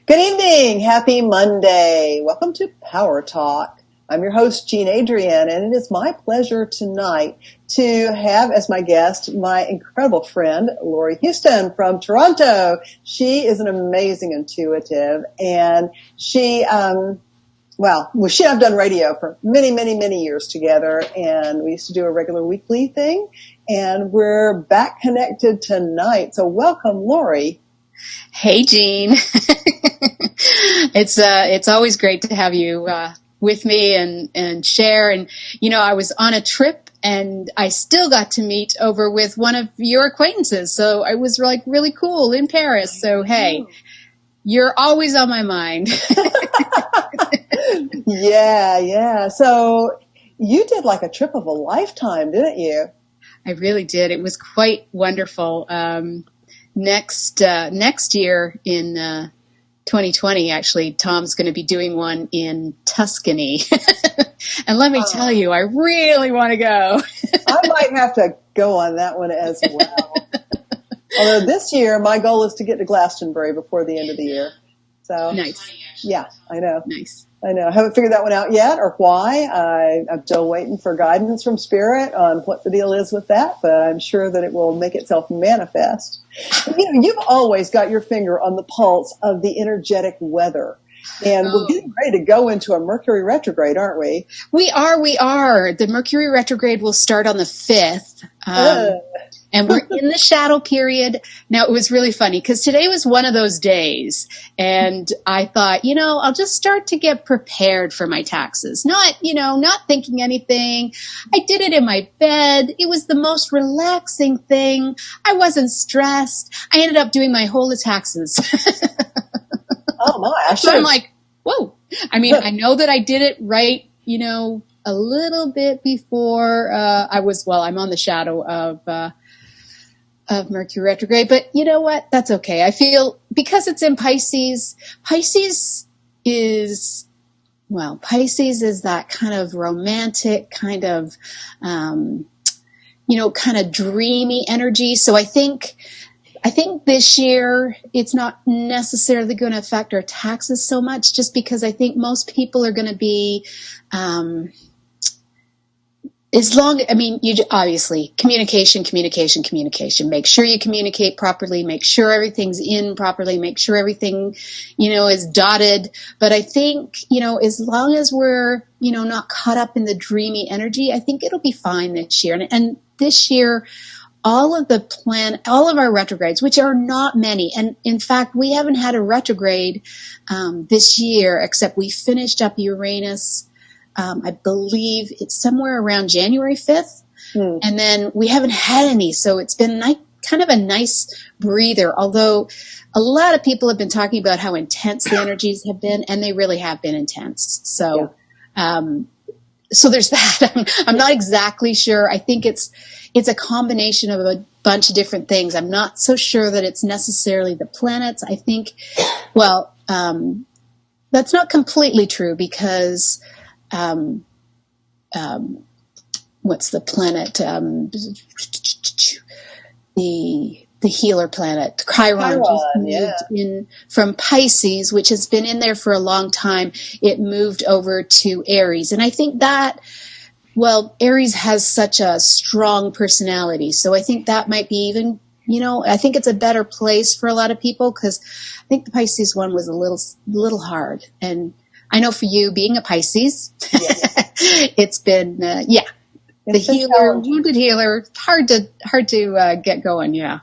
Good evening. Happy Monday. Welcome to Power Talk. I'm your host, Jean Adrienne, and it is my pleasure tonight to have as my guest my incredible friend, Laurie Huston from Toronto. She is an amazing intuitive, and she and I've done radio for many years together, and we used to do a regular weekly thing, and we're back connected tonight. So welcome, Laurie. Hey, Jean. It's always great to have you with me and share. And, you know, I was on a trip and I still got to meet over with one of your acquaintances. So I was like really cool in Paris. So, hey, you're always on my mind. Yeah. So you did like a trip of a lifetime, didn't you? I really did. It was quite wonderful. Next year in 2020, actually, Tom's going to be doing one in Tuscany. And let me tell you, I really want to go. I might have to go on that one as well. Although this year, my goal is to get to Glastonbury before the end of the year. So nice. Yeah, I know. Nice. I know. I haven't figured that one out yet or why. I'm still waiting for guidance from Spirit on what the deal is with that, but I'm sure that it will make itself manifest. You know, you've always got your finger on the pulse of the energetic weather. And we're getting ready to go into a Mercury retrograde, aren't we? We are. The Mercury retrograde will start on the 5th. And we're in the shadow period. Now, it was really funny because today was one of those days. And I thought, you know, I'll just start to get prepared for my taxes. Not thinking anything. I did it in my bed. It was the most relaxing thing. I wasn't stressed. I ended up doing my whole taxes. Oh, my. So I'm like, whoa. I mean, I know that I did it right, you know, a little bit before I'm on the shadow of Mercury retrograde, but you know what? That's okay. I feel because it's in Pisces. Pisces is that kind of romantic, kind of, kind of dreamy energy. So I think this year it's not necessarily going to affect our taxes so much, just because I think most people are going to be, you obviously communication. Make sure you communicate properly. Make sure everything's in properly. Make sure everything, is dotted. But I think, as long as we're, not caught up in the dreamy energy, I think it'll be fine this year. And this year, all of our retrogrades, which are not many, and in fact, we haven't had a retrograde this year, except we finished up Uranus. I believe it's somewhere around January 5th. And then we haven't had any. So it's been kind of a nice breather, although a lot of people have been talking about how intense the energies have been, and they really have been intense. So, so there's that. I'm not exactly sure. I think it's a combination of a bunch of different things. I'm not so sure that it's necessarily the planets. I think, that's not completely true because, what's the planet? The healer planet, Chiron just moved in from Pisces, which has been in there for a long time. It moved over to Aries. And I think that, Aries has such a strong personality. So I think that might be even, I think it's a better place for a lot of people, because I think the Pisces one was a little hard. And I know for you, being a Pisces, it's been, the healer, wounded healer, hard to get going. Yeah.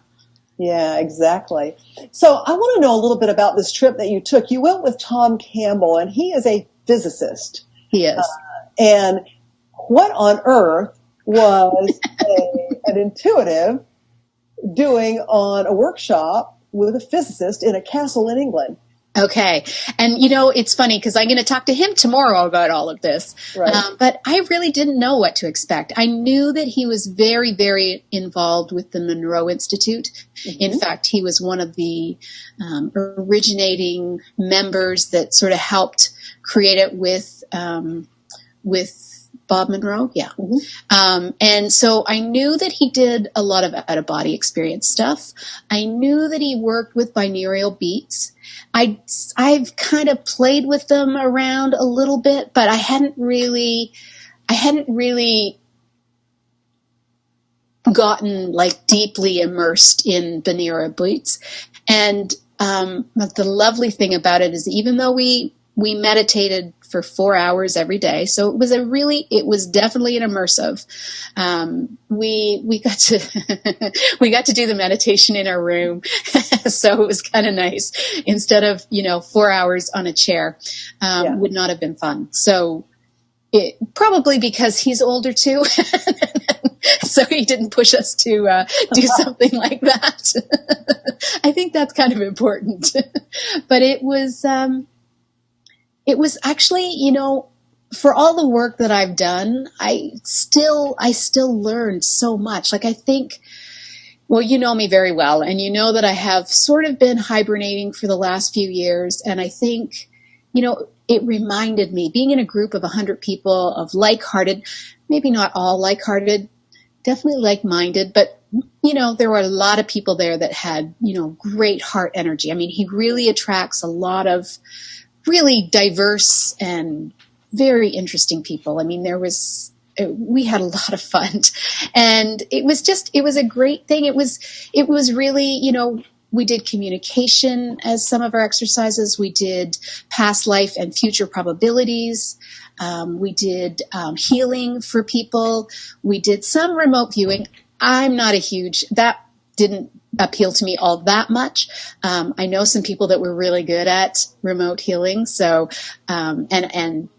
Yeah, exactly. So I want to know a little bit about this trip that you took. You went with Tom Campbell, and he is a physicist. He is. And what on earth was an intuitive doing on a workshop with a physicist in a castle in England? Okay. And, it's funny because I'm going to talk to him tomorrow about all of this. Right. But I really didn't know what to expect. I knew that he was very, very involved with the Monroe Institute. Mm-hmm. In fact, he was one of the originating members that sort of helped create it with Bob Monroe. Yeah. And so I knew that he did a lot of out-of-body experience stuff. I knew that he worked with binaural beats. I've kind of played with them around a little bit, but I hadn't really gotten like deeply immersed in binaural beats. And but the lovely thing about it is, even though we meditated for 4 hours every day, so it was definitely an immersive. We got to we got to do the meditation in our room, so it was kind of nice. Instead of 4 hours on a chair, would not have been fun. So it probably because he's older too. So he didn't push us to do something like that. I think that's kind of important. But it was actually, for all the work that I've done, I still learned so much. Like, I think, well, you know me very well, and you know that I have sort of been hibernating for the last few years. And I think, it reminded me, being in a group of 100 people of like-hearted, maybe not all like-hearted, definitely like-minded, but there were a lot of people there that had, great heart energy. I mean, he really attracts a lot of really diverse and very interesting people. I mean, we had a lot of fun, and it was a great thing. It was really, we did communication as some of our exercises. We did past life and future probabilities. We did healing for people. We did some remote viewing. That didn't appeal to me all that much. I know some people that were really good at remote healing. So, and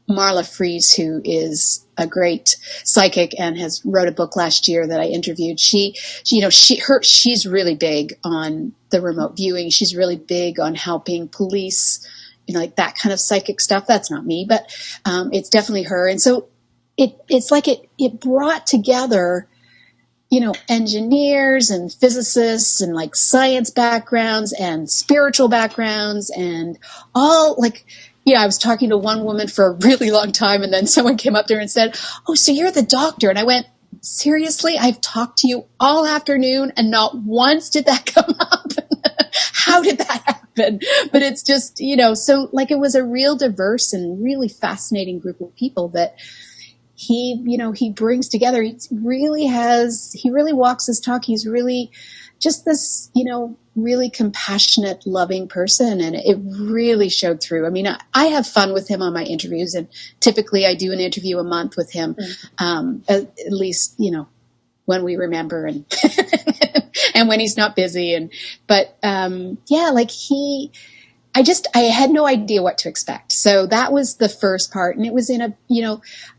Marla Fries, who is a great psychic and has wrote a book last year that I interviewed. She's really big on the remote viewing. She's really big on helping police, like that kind of psychic stuff. That's not me, but it's definitely her. And so it's like it brought together, engineers and physicists and like science backgrounds and spiritual backgrounds and all like. Yeah, I was talking to one woman for a really long time, and then someone came up there and said, "Oh, so you're the doctor?" And I went, "Seriously? I've talked to you all afternoon, and not once did that come up. How did that happen?" But it's just, so like it was a real diverse and really fascinating group of people that he brings together. He really walks his talk. He's really just this, really compassionate, loving person. And it really showed through. I mean, I have fun with him on my interviews, and typically I do an interview a month with him, at least, when we remember and, and when he's not busy. But I had no idea what to expect. So that was the first part. And it was I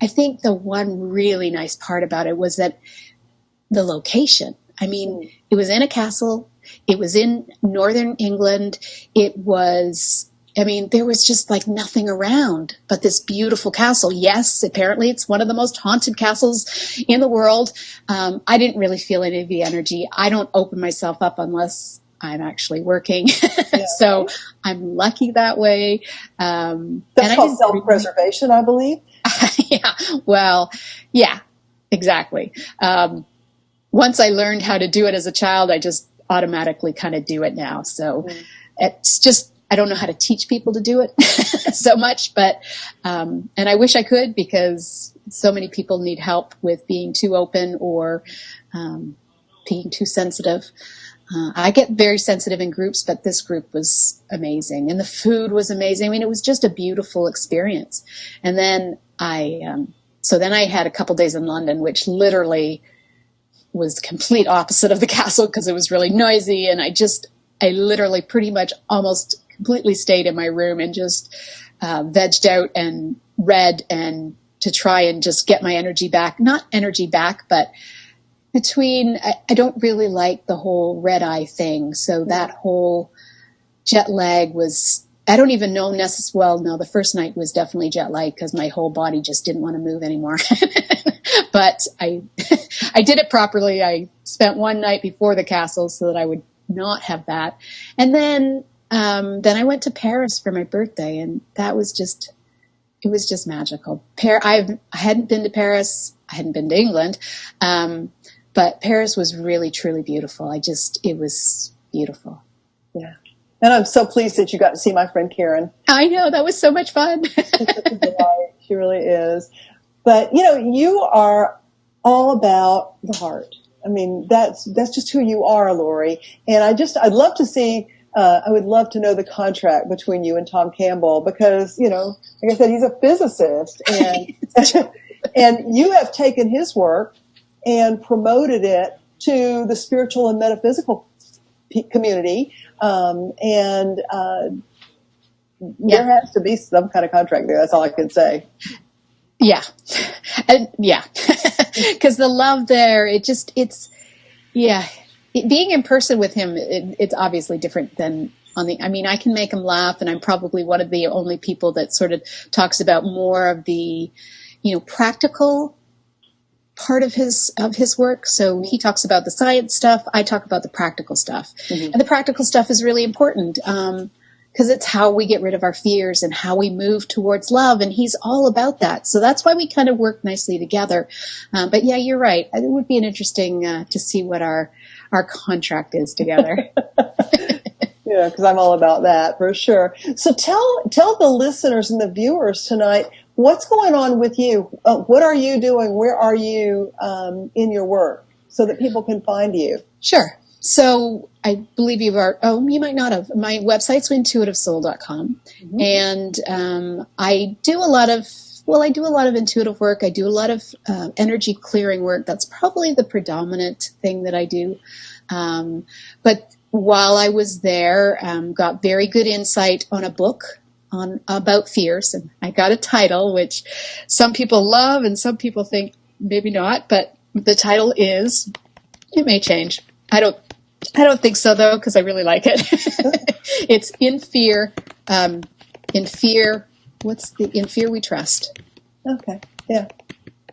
think the one really nice part about it was that the location. I mean, it was in a castle. It was in northern England. There was just like nothing around but this beautiful castle. Yes, apparently it's one of the most haunted castles in the world. I didn't really feel any of the energy. I don't open myself up unless I'm actually working. Yeah. So I'm lucky that way. That's called self-preservation, I believe. Yeah. Well, yeah, exactly. Once I learned how to do it as a child, I just automatically kind of do it now. So it's just, I don't know how to teach people to do it so much, but, and I wish I could, because so many people need help with being too open or, being too sensitive. I get very sensitive in groups, but this group was amazing, and the food was amazing. I mean, it was just a beautiful experience. And then I had a couple days in London, which literally was complete opposite of the castle because it was really noisy. And I literally pretty much almost completely stayed in my room and just vegged out and read, and to try and just get my energy back. Not energy back, but I don't really like the whole red eye thing. So that whole jet lag was, I don't even know no, the first night was definitely jet lag because my whole body just didn't want to move anymore. But I did it properly. I spent one night before the castle so that I would not have that. And then I went to Paris for my birthday, and that was just just magical. I hadn't been to Paris. I hadn't been to England. But Paris was really, truly beautiful. It was beautiful. Yeah. And I'm so pleased that you got to see my friend Karen. I know, that was so much fun. She really is. But, you are all about the heart. I mean, that's just who you are, Laurie. And I'd love to see, I would love to know the contract between you and Tom Campbell because, like I said, he's a physicist and, and you have taken his work and promoted it to the spiritual and metaphysical community. There has to be some kind of contract there. That's all I can say. Yeah. Yeah. Because the love there, being in person with him, it's obviously different than I can make him laugh, and I'm probably one of the only people that sort of talks about more of the, practical part of his work. So he talks about the science stuff. I talk about the practical stuff. Mm-hmm. And the practical stuff is really important because it's how we get rid of our fears and how we move towards love. And he's all about that. So that's why we kind of work nicely together. But yeah, you're right. It would be interesting to see what our contract is together. Yeah, because I'm all about that for sure. So tell the listeners and the viewers tonight, what's going on with you? What are you doing? Where are you in your work so that people can find you? Sure. So I believe you might not have. My website's intuitivesoul.com. Mm-hmm. And I do a lot of intuitive work. I do a lot of energy clearing work. That's probably the predominant thing that I do. But while I was there, got very good insight on a book about fears, and I got a title which some people love and some people think maybe not, but the title is, it may change. I don't think so though, because I really like it. It's In Fear We Trust. Okay. Yeah.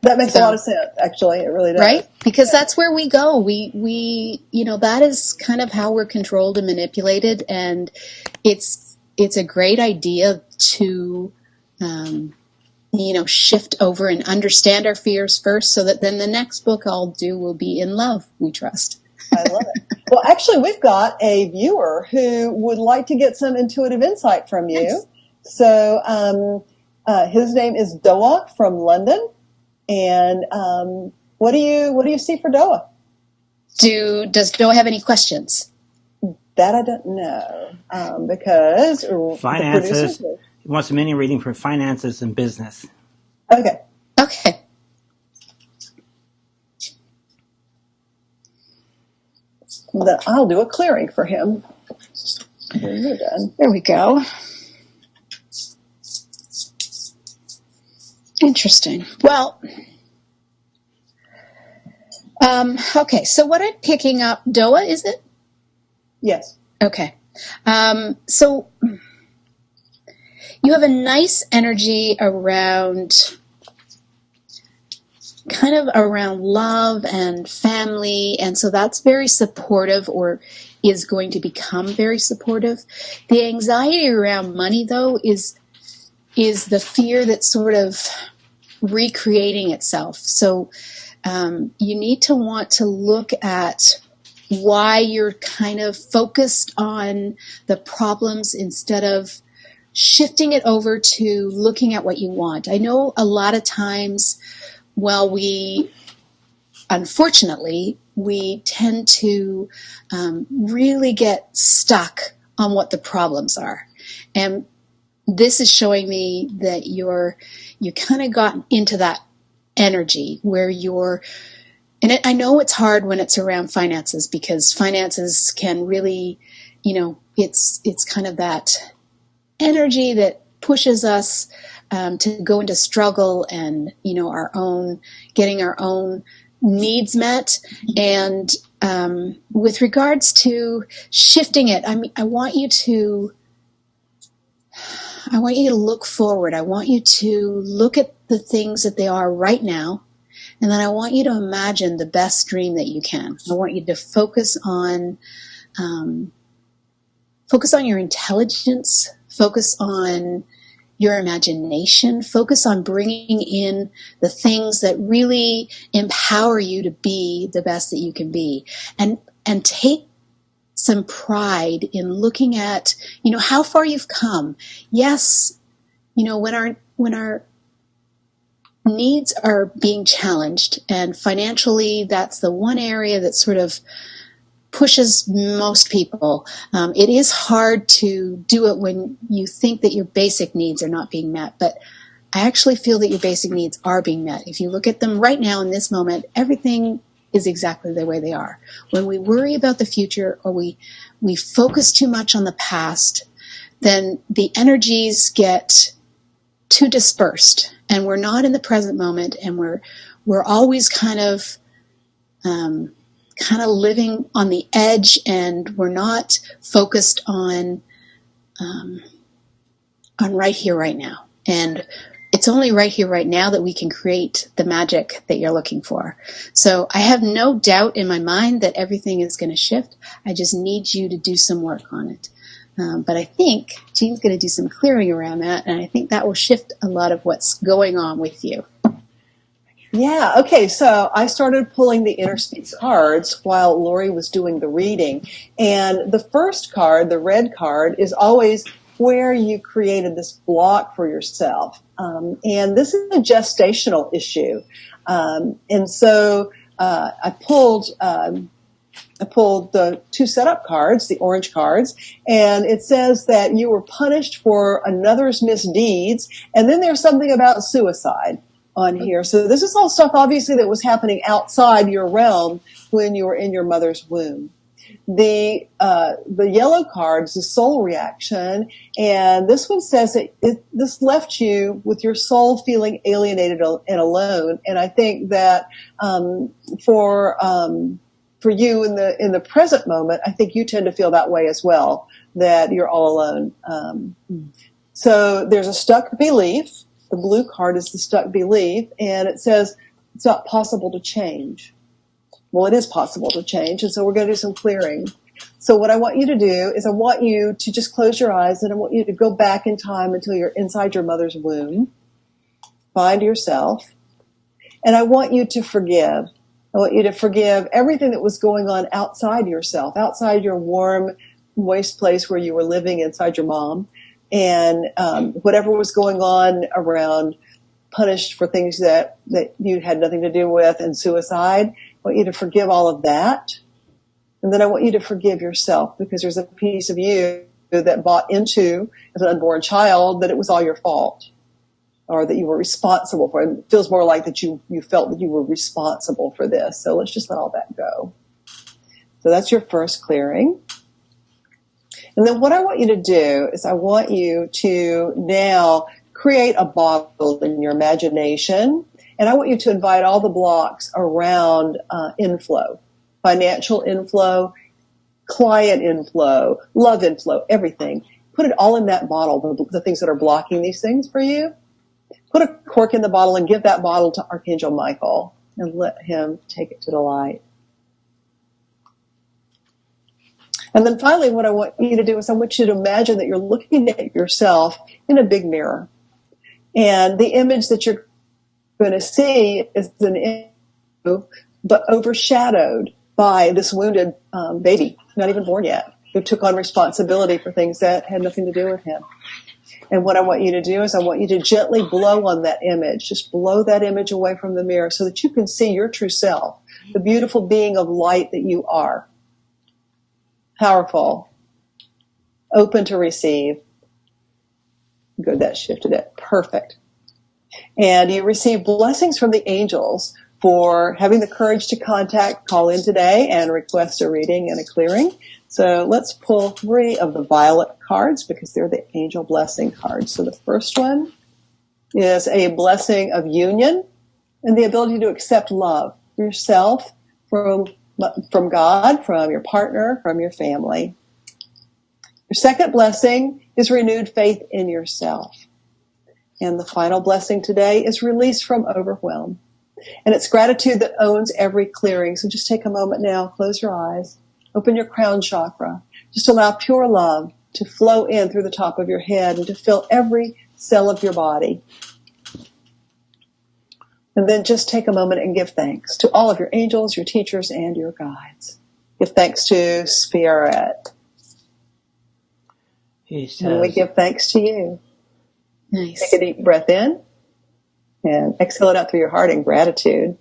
That makes a lot of sense, actually. It really does. Right? Because that's where we go. We that is kind of how we're controlled and manipulated. And it's a great idea to, shift over and understand our fears first so that then the next book I'll do will be In Love We Trust. I love it. Well, actually, we've got a viewer who would like to get some intuitive insight from you. Nice. So his name is Doa from London. And what do you see for Doa? Does Doa have any questions? That I don't know because finances. He wants a mini reading for finances and business. Okay. Then I'll do a clearing for him. When you're done. There we go. Interesting. Well, okay. So what I'm picking up, Doa, is it? Yes. Okay. So you have a nice energy around love and family. And so that's very supportive, or is going to become very supportive. The anxiety around money, though, is the fear that's sort of recreating itself. So you need to want to look at why you're kind of focused on the problems instead of shifting it over to looking at what you want. I know a lot of times, unfortunately, we tend to really get stuck on what the problems are. And this is showing me that you kind of got into that energy where and I know it's hard when it's around finances, because finances can really, it's kind of that energy that pushes us to go into struggle and, getting our own needs met. And with regards to shifting it, I want you to look forward. I want you to look at the things that they are right now. And then I want you to imagine the best dream that you can. I want you to focus on your intelligence, focus on, your imagination. Focus on bringing in the things that really empower you to be the best that you can be. And take some pride in looking at, how far you've come. Yes, when our needs are being challenged, and financially, that's the one area that sort of pushes most people. It is hard to do it when you think that your basic needs are not being met, but I actually feel that your basic needs are being met. If you look at them right now in this moment, everything is exactly the way they are. When we worry about the future, or we focus too much on the past, then the energies get too dispersed, and we're not in the present moment, and we're always kind of living on the edge, and we're not focused on right here, right now. And it's only right here, right now that we can create the magic that you're looking for. So I have no doubt in my mind that everything is going to shift. I just need you to do some work on it. But I think Jean's going to do some clearing around that, and I think that will shift a lot of what's going on with you. Yeah, okay, so I started pulling the inner space cards while Laurie was doing the reading. And the first card, the red card, is always where you created this block for yourself. And this is a gestational issue. And so I pulled the two setup cards, the orange cards, and it says that you were punished for another's misdeeds. And then there's something about suicide on here. So this is all stuff, obviously, that was happening outside your realm when you were in your mother's womb. The yellow card's the soul reaction, and this one says that this left you with your soul feeling alienated and alone. And I think that for you in the present moment, I think you tend to feel that way as well, that you're all alone. So there's a stuck belief. The blue card is the stuck belief, and it says it's not possible to change. Well, it is possible to change, and so we're going to do some clearing. So what I want you to do is I want you to just close your eyes, and I want you to go back in time until you're inside your mother's womb. Find yourself, and I want you to forgive. I want you to forgive everything that was going on outside yourself, outside your warm, moist place where you were living inside your mom. And whatever was going on around punished for things that you had nothing to do with, and suicide, I want you to forgive all of that. And then I want you to forgive yourself, because there's a piece of you that bought into, as an unborn child, that it was all your fault, or that you were responsible for it. It feels more like that you felt that you were responsible for this. So let's just let all that go. So that's your first clearing. And then what I want you to do is I want you to now create a bottle in your imagination, and I want you to invite all the blocks around inflow, financial inflow, client inflow, love inflow, everything. Put it all in that bottle, the things that are blocking these things for you. Put a cork in the bottle and give that bottle to Archangel Michael and let him take it to the light. And then finally, what I want you to do is I want you to imagine that you're looking at yourself in a big mirror. And the image that you're going to see is an image, but overshadowed by this wounded baby, not even born yet, who took on responsibility for things that had nothing to do with him. And what I want you to do is I want you to gently blow on that image. Just blow that image away from the mirror so that you can see your true self, the beautiful being of light that you are. Powerful, open to receive. Good, that shifted it. Perfect. And you receive blessings from the angels for having the courage to call in today and request a reading and a clearing. So let's pull 3 of the violet cards because they're the angel blessing cards. So the first one is a blessing of union and the ability to accept love for yourself, from God, from your partner, from your family. Your second blessing is renewed faith in yourself. And the final blessing today is release from overwhelm. And it's gratitude that owns every clearing. So just take a moment now, close your eyes, open your crown chakra. Just allow pure love to flow in through the top of your head and to fill every cell of your body. And then just take a moment and give thanks to all of your angels, your teachers, and your guides. Give thanks to Spirit. And we give thanks to you. Nice. Take a deep breath in and exhale it out through your heart in gratitude.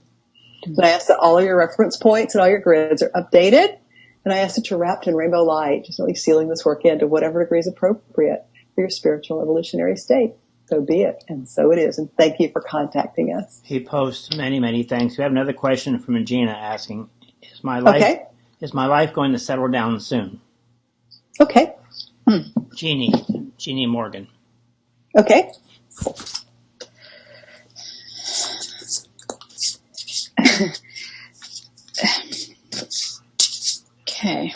And I ask that all of your reference points and all your grids are updated. And I ask that you're wrapped in rainbow light, just really sealing this work in to whatever degree is appropriate for your spiritual evolutionary state. So be it, and so it is. And thank you for contacting us. He posts many, many thanks. We have another question from Gina asking, is my life going to settle down soon? Okay. Jeannie Morgan. Okay. Okay.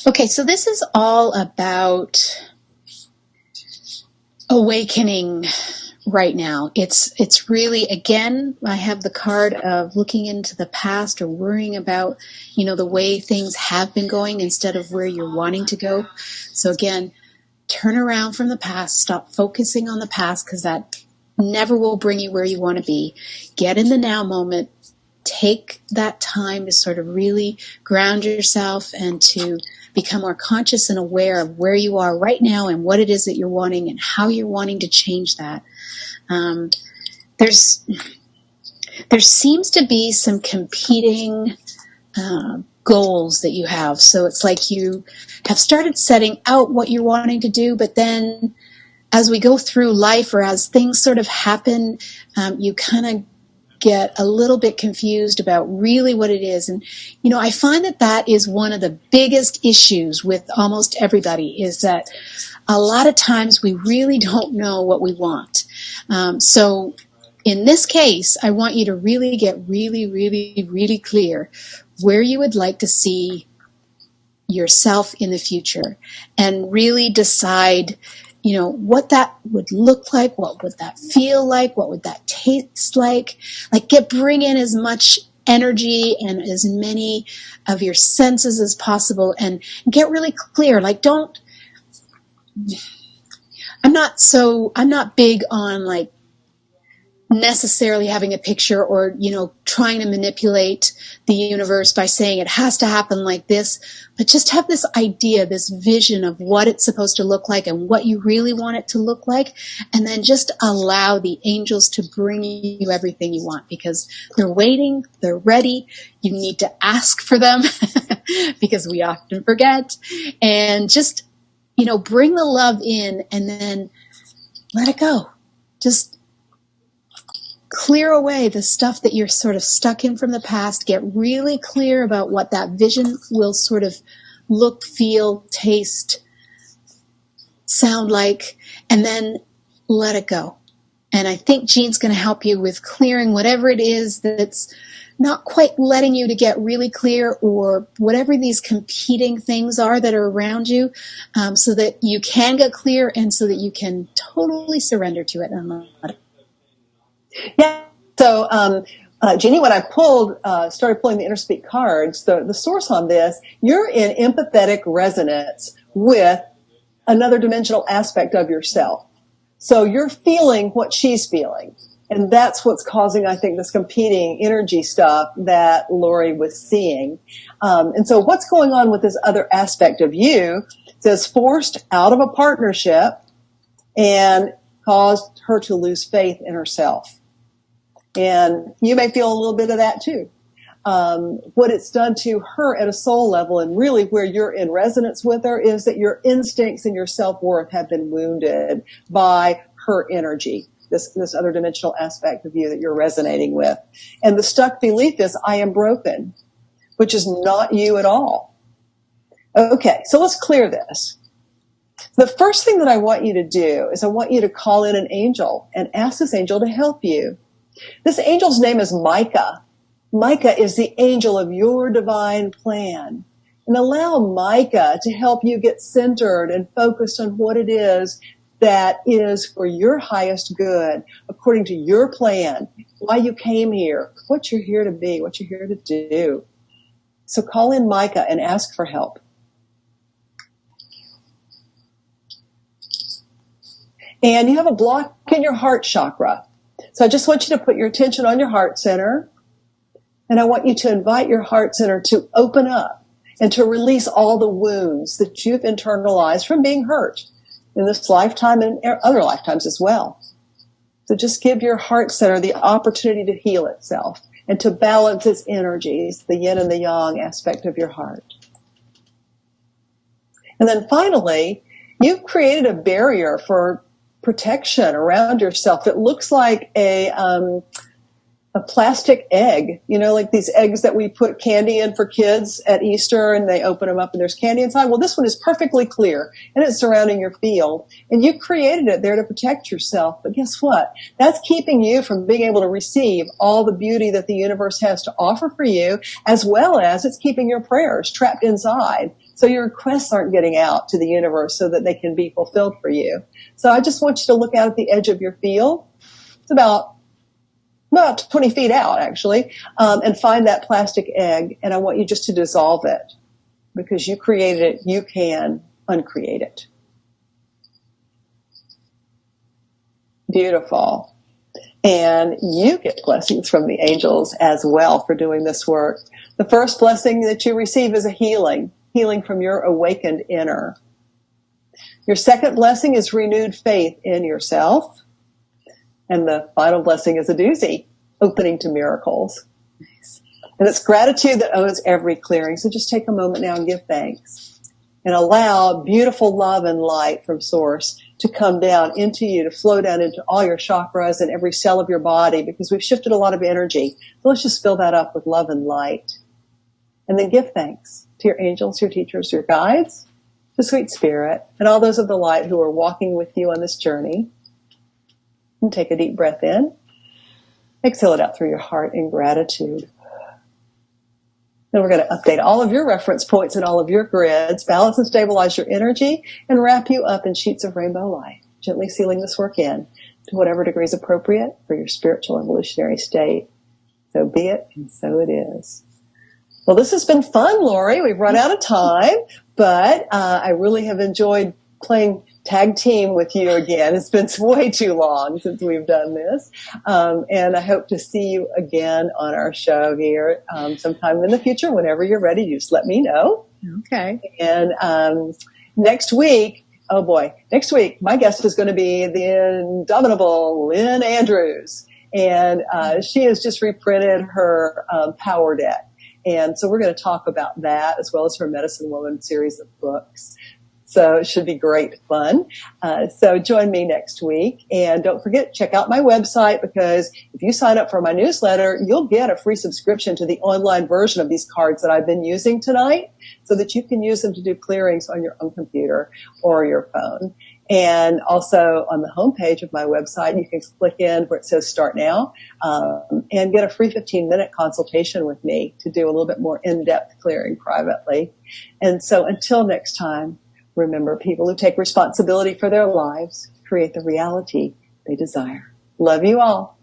Okay, so this is all about awakening right now. It's really, again, I have the card of looking into the past or worrying about, the way things have been going instead of where you're wanting to go. So again, turn around from the past, stop focusing on the past because that never will bring you where you want to be. Get in the now moment. Take that time to sort of really ground yourself and to become more conscious and aware of where you are right now and what it is that you're wanting and how you're wanting to change that. There seems to be some competing goals that you have. So it's like you have started setting out what you're wanting to do, but then as we go through life or as things sort of happen, you kind of get a little bit confused about really what it is. And, I find that is one of the biggest issues with almost everybody is that a lot of times we really don't know what we want. So in this case, I want you to really get really, really, really clear where you would like to see yourself in the future and really decide what that would look like, what would that feel like, what would that taste like. Bring in as much energy and as many of your senses as possible and get really clear. I'm not big on necessarily having a picture or, trying to manipulate the universe by saying it has to happen like this, but just have this idea, this vision of what it's supposed to look like and what you really want it to look like. And then just allow the angels to bring you everything you want because they're waiting, they're ready. You need to ask for them because we often forget and just, bring the love in and then let it go. Just clear away the stuff that you're sort of stuck in from the past. Get really clear about what that vision will sort of look, feel, taste, sound like, and then let it go. And I think Jean's going to help you with clearing whatever it is that's not quite letting you to get really clear or whatever these competing things are that are around you so that you can get clear and so that you can totally surrender to it and let it. Yeah. So, Jeannie, when I started pulling the Interspeak cards, the source on this, you're in empathetic resonance with another dimensional aspect of yourself. So you're feeling what she's feeling. And that's what's causing, I think, this competing energy stuff that Laurie was seeing. And so what's going on with this other aspect of you says forced out of a partnership and caused her to lose faith in herself. And you may feel a little bit of that too. What it's done to her at a soul level and really where you're in resonance with her is that your instincts and your self-worth have been wounded by her energy, this other dimensional aspect of you that you're resonating with. And the stuck belief is, I am broken, which is not you at all. Okay, so let's clear this. The first thing that I want you to do is I want you to call in an angel and ask this angel to help you. This angel's name is Micah. Micah is the angel of your divine plan. And allow Micah to help you get centered and focused on what it is that is for your highest good, according to your plan, why you came here, what you're here to be, what you're here to do. So call in Micah and ask for help. And you have a block in your heart chakra. So I just want you to put your attention on your heart center. And I want you to invite your heart center to open up and to release all the wounds that you've internalized from being hurt in this lifetime and other lifetimes as well. So just give your heart center the opportunity to heal itself and to balance its energies, the yin and the yang aspect of your heart. And then finally, you've created a barrier for protection around yourself. It looks like a plastic egg, like these eggs that we put candy in for kids at Easter, and they open them up and there's candy inside. Well, this one is perfectly clear and it's surrounding your field, and you created it there to protect yourself. But guess what? That's keeping you from being able to receive all the beauty that the universe has to offer for you, as well as it's keeping your prayers trapped inside. So your requests aren't getting out to the universe so that they can be fulfilled for you. So I just want you to look out at the edge of your field. It's about 20 feet out, actually, and find that plastic egg. And I want you just to dissolve it, because you created it. You can uncreate it. Beautiful. And you get blessings from the angels as well for doing this work. The first blessing that you receive is a healing from your awakened inner. Your second blessing is renewed faith in yourself. And the final blessing is a doozy, opening to miracles. Nice. And it's gratitude that owns every clearing. So just take a moment now and give thanks. And allow beautiful love and light from Source to come down into you, to flow down into all your chakras and every cell of your body, because we've shifted a lot of energy. So let's just fill that up with love and light. And then give thanks to your angels, your teachers, your guides, the sweet spirit, and all those of the light who are walking with you on this journey. And take a deep breath in. Exhale it out through your heart in gratitude. Then we're going to update all of your reference points and all of your grids, balance and stabilize your energy, and wrap you up in sheets of rainbow light, gently sealing this work in to whatever degree is appropriate for your spiritual evolutionary state. So be it, and so it is. Well, this has been fun, Laurie. We've run out of time, but I really have enjoyed playing tag team with you again. It's been way too long since we've done this. And I hope to see you again on our show here sometime in the future. Whenever you're ready, you just let me know. Okay. And next week, my guest is going to be the indomitable Lynn Andrews. And she has just reprinted her Power Deck. And so we're going to talk about that, as well as her Medicine Woman series of books. So it should be great fun. So join me next week. And don't forget, check out my website, because if you sign up for my newsletter, you'll get a free subscription to the online version of these cards that I've been using tonight, so that you can use them to do clearings on your own computer or your phone. And also on the homepage of my website, you can click in where it says Start Now, and get a free 15-minute consultation with me to do a little bit more in-depth clearing privately. And so until next time, remember, people who take responsibility for their lives create the reality they desire. Love you all.